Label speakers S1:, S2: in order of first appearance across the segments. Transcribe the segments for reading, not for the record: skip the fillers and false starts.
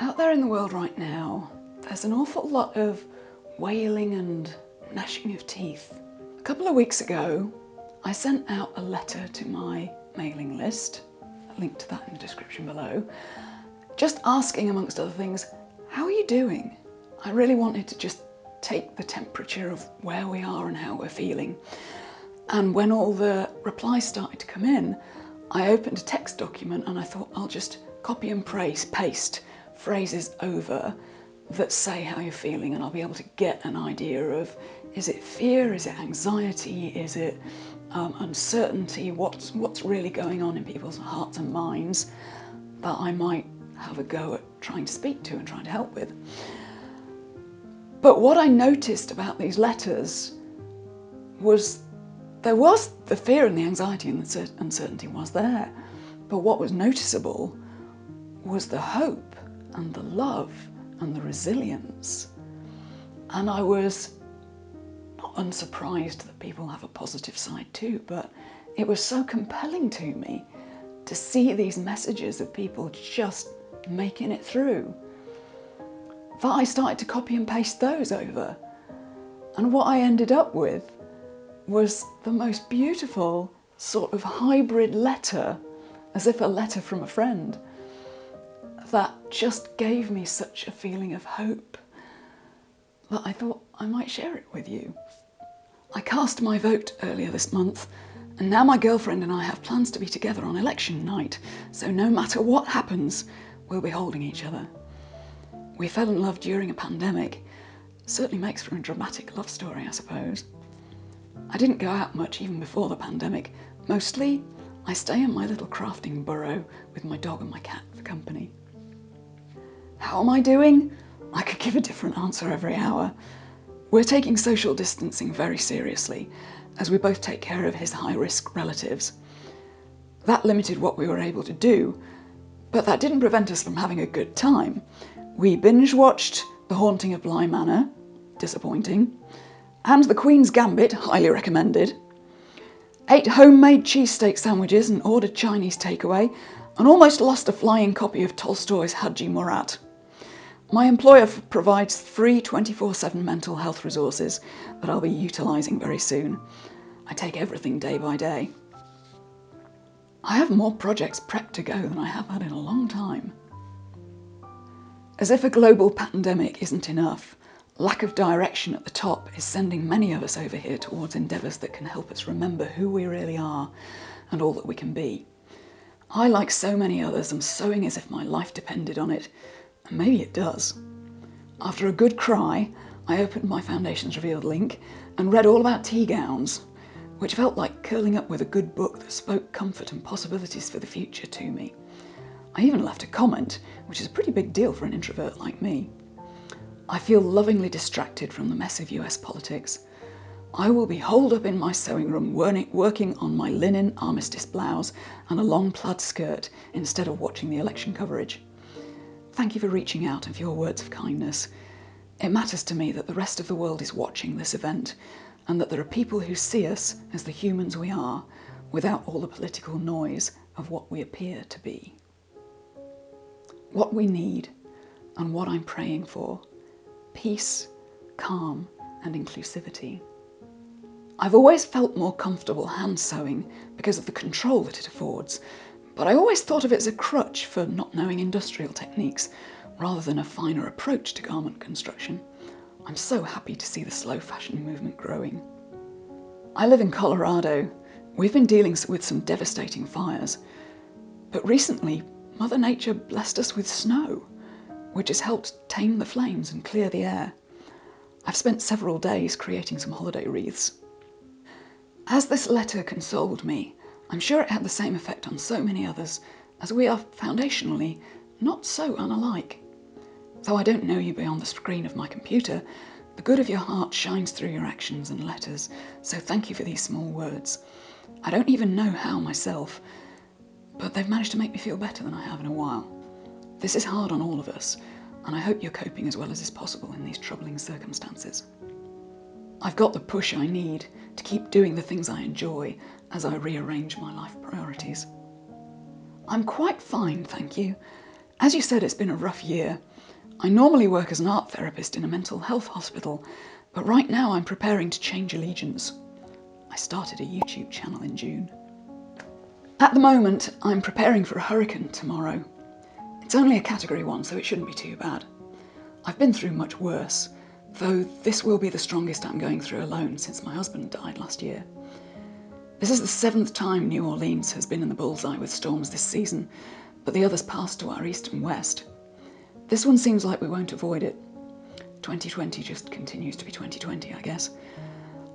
S1: Out there in the world right now, there's an awful lot of wailing and gnashing of teeth. A couple of weeks ago, I sent out a letter to my mailing list, a link to that in the description below, just asking, amongst other things, how are you doing? I really wanted to just take the temperature of where we are and how we're feeling. And when all the replies started to come in, I opened a text document and I thought I'll just copy and paste phrases over that say how you're feeling, and I'll be able to get an idea of, is it fear, is it anxiety, is it uncertainty, what's really going on in people's hearts and minds that I might have a go at trying to speak to and trying to help with. But what I noticed about these letters was there was the fear and the anxiety and the uncertainty was there, but what was noticeable was the hope and the love and the resilience. And I was not unsurprised that people have a positive side too, but it was so compelling to me to see these messages of people just making it through that I started to copy and paste those over. And what I ended up with was the most beautiful sort of hybrid letter, as if a letter from a friend, that just gave me such a feeling of hope that I thought I might share it with you. I cast my vote earlier this month, and now my girlfriend and I have plans to be together on election night, so no matter what happens, we'll be holding each other. We fell in love during a pandemic. Certainly makes for a dramatic love story, I suppose. I didn't go out much even before the pandemic. Mostly, I stay in my little crafting burrow with my dog and my cat for company. How am I doing? I could give a different answer every hour. We're taking social distancing very seriously, as we both take care of his high-risk relatives. That limited what we were able to do, but that didn't prevent us from having a good time. We binge-watched The Haunting of Bly Manor, disappointing, and The Queen's Gambit, highly recommended. Ate homemade cheesesteak sandwiches and ordered Chinese takeaway, and almost lost a flying copy of Tolstoy's Haji Murat. My employer provides free 24/7 mental health resources that I'll be utilising very soon. I take everything day by day. I have more projects prepped to go than I have had in a long time. As if a global pandemic isn't enough, lack of direction at the top is sending many of us over here towards endeavours that can help us remember who we really are and all that we can be. I, like so many others, am sewing as if my life depended on it, and maybe it does. After a good cry, I opened my Foundations Revealed link and read all about tea gowns, which felt like curling up with a good book that spoke comfort and possibilities for the future to me. I even left a comment, which is a pretty big deal for an introvert like me. I feel lovingly distracted from the mess of US politics. I will be holed up in my sewing room working on my linen armistice blouse and a long plaid skirt instead of watching the election coverage. Thank you for reaching out and for your words of kindness. It matters to me that the rest of the world is watching this event and that there are people who see us as the humans we are without all the political noise of what we appear to be. What we need and what I'm praying for: peace, calm, and inclusivity. I've always felt more comfortable hand sewing because of the control that it affords, but I always thought of it as a crutch for not knowing industrial techniques rather than a finer approach to garment construction. I'm so happy to see the slow fashion movement growing. I live in Colorado. We've been dealing with some devastating fires, but recently Mother Nature blessed us with snow, which has helped tame the flames and clear the air. I've spent several days creating some holiday wreaths. As this letter consoled me, I'm sure it had the same effect on so many others, as we are foundationally not so unalike. Though I don't know you beyond the screen of my computer, the good of your heart shines through your actions and letters, so thank you for these small words. I don't even know how myself, but they've managed to make me feel better than I have in a while. This is hard on all of us, and I hope you're coping as well as is possible in these troubling circumstances. I've got the push I need to keep doing the things I enjoy as I rearrange my life priorities. I'm quite fine, thank you, As you said, it's been a rough year. I normally work as an art therapist in a mental health hospital, but right now I'm preparing to change allegiance. I started a YouTube channel in June. At the moment, I'm preparing for a hurricane tomorrow. It's only a Category 1, so it shouldn't be too bad. I've been through much worse, though this will be the strongest I'm going through alone since my husband died last year. This is the 7th time New Orleans has been in the bullseye with storms this season, but the others passed to our east and west. This one seems like we won't avoid it. 2020 just continues to be 2020, I guess.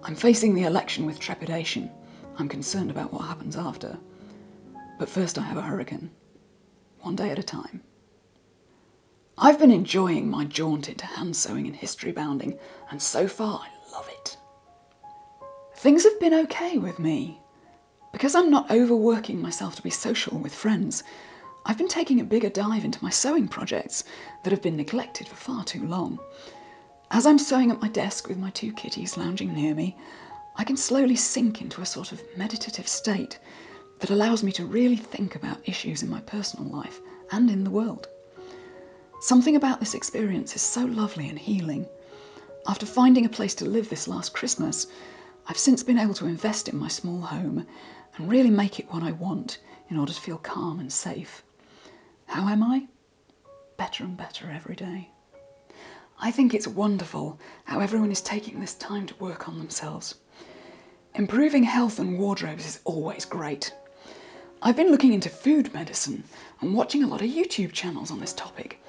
S1: I'm facing the election with trepidation. I'm concerned about what happens after. But first I have a hurricane. One day at a time. I've been enjoying my jaunt into hand sewing and history bounding, and so far I love it. Things have been okay with me. Because I'm not overworking myself to be social with friends, I've been taking a bigger dive into my sewing projects that have been neglected for far too long. As I'm sewing at my desk with my 2 kitties lounging near me, I can slowly sink into a sort of meditative state that allows me to really think about issues in my personal life and in the world. Something about this experience is so lovely and healing. After finding a place to live this last Christmas, I've since been able to invest in my small home and really make it what I want in order to feel calm and safe. How am I? Better and better every day. I think it's wonderful how everyone is taking this time to work on themselves. Improving health and wardrobes is always great. I've been looking into food medicine and watching a lot of YouTube channels on this topic,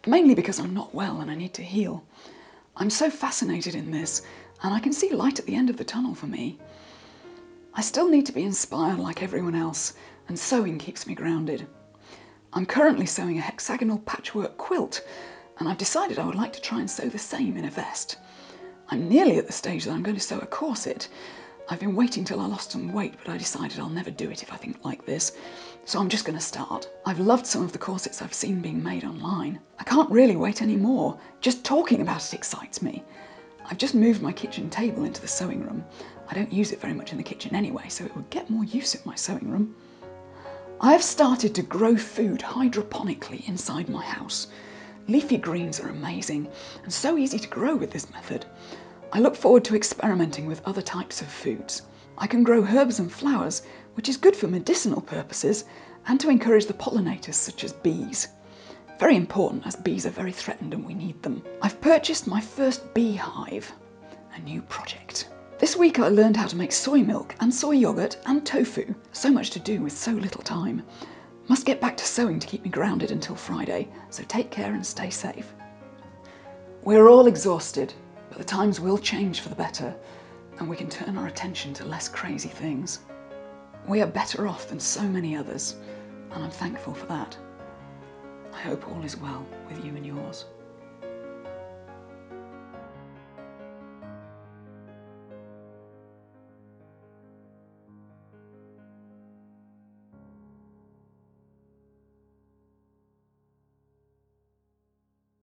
S1: mainly because I'm not well and I need to heal. I'm so fascinated in this, and I can see light at the end of the tunnel for me. I still need to be inspired like everyone else, and sewing keeps me grounded. I'm currently sewing a hexagonal patchwork quilt, and I've decided I would like to try and sew the same in a vest. I'm nearly at the stage that I'm going to sew a corset. I've been waiting till I lost some weight, but I decided I'll never do it if I think like this, so I'm just going to start. I've loved some of the corsets I've seen being made online. I can't really wait anymore. Just talking about it excites me. I've just moved my kitchen table into the sewing room. I don't use it very much in the kitchen anyway, so it would get more use in my sewing room. I have started to grow food hydroponically inside my house. Leafy greens are amazing and so easy to grow with this method. I look forward to experimenting with other types of foods. I can grow herbs and flowers, which is good for medicinal purposes and to encourage the pollinators such as bees. Very important, as bees are very threatened and we need them. I've purchased my first beehive, a new project. This week I learned how to make soy milk and soy yogurt and tofu. So much to do with so little time. Must get back to sewing to keep me grounded until Friday, so take care and stay safe. We're all exhausted, but the times will change for the better, and we can turn our attention to less crazy things. We are better off than so many others, and I'm thankful for that. I hope all is well with you and yours.